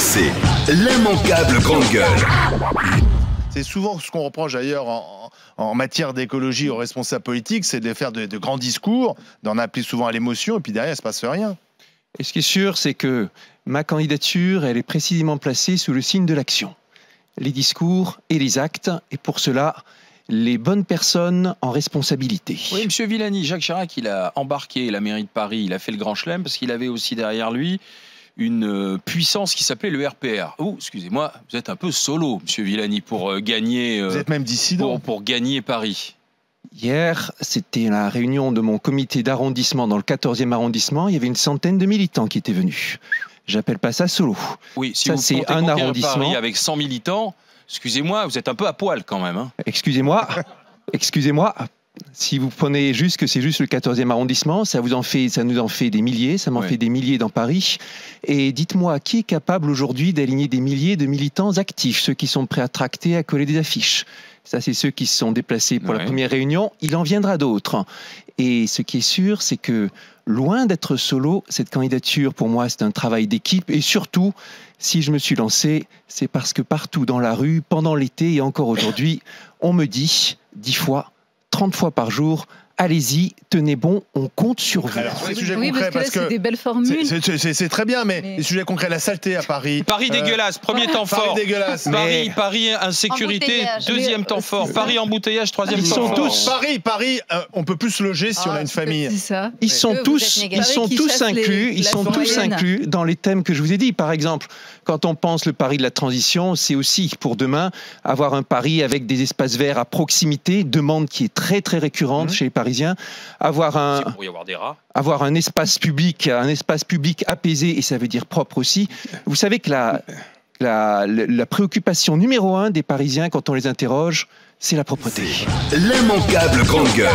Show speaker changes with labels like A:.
A: RMC, l'immanquable grande gueule.
B: C'est souvent ce qu'on reproche d'ailleurs en matière d'écologie aux responsables politiques, c'est de faire de grands discours, d'en appeler souvent à l'émotion, et puis derrière, il ne se passe rien.
C: Et ce qui est sûr, c'est que ma candidature, elle est précisément placée sous le signe de l'action. Les discours et les actes, et pour cela, les bonnes personnes en responsabilité.
D: Oui, Monsieur Villani, Jacques Chirac, il a embarqué la mairie de Paris, il a fait le grand chelem parce qu'il avait aussi derrière lui une puissance qui s'appelait le RPR. Oh, excusez-moi, vous êtes un peu solo, Monsieur Villani, pour gagner.
B: Vous êtes même dissident.
D: Pour gagner Paris.
C: Hier, c'était la réunion de mon comité d'arrondissement dans le 14e arrondissement. Il y avait une centaine de militants qui étaient venus. J'appelle pas ça solo.
D: Oui, si
C: ça,
D: vous
C: c'est un arrondissement.
D: Paris avec 100 militants, excusez-moi, vous êtes un peu à poil quand même. Hein.
C: Excusez-moi. Si vous prenez juste que c'est juste le 14e arrondissement, ça nous en fait des milliers, ça m'en fait des milliers dans Paris. Et dites-moi, qui est capable aujourd'hui d'aligner des milliers de militants actifs, ceux qui sont prêts à tracter, à coller des affiches? Ça, c'est ceux qui se sont déplacés pour la première réunion. Il en viendra d'autres. Et ce qui est sûr, c'est que loin d'être solo, cette candidature, pour moi, c'est un travail d'équipe. Et surtout, si je me suis lancé, c'est parce que partout dans la rue, pendant l'été et encore aujourd'hui, on me dit 10 fois, 30 fois par jour, allez-y, tenez bon, on compte sur vous.
B: Alors, les sujets
E: oui,
B: concrets,
E: parce que là, c'est des belles formules.
B: C'est très bien, mais les sujets concrets, la saleté à Paris.
D: Paris dégueulasse, premier temps fort.
B: Paris dégueulasse.
D: Paris insécurité, deuxième temps fort. Paris embouteillage, troisième temps fort.
C: Tous.
B: Paris, on peut plus se loger si on a une famille.
E: C'est ça.
C: Ils sont tous inclus dans les thèmes que je vous ai dit. Par exemple, quand on pense le Paris de la transition, c'est aussi pour demain avoir un Paris avec des espaces verts à proximité, demande qui est très très récurrente chez les Parisiens. Avoir un espace public apaisé, et ça veut dire propre aussi. Vous savez que la préoccupation numéro 1 des Parisiens quand on les interroge, c'est la propreté.
A: L'immanquable grande gueule.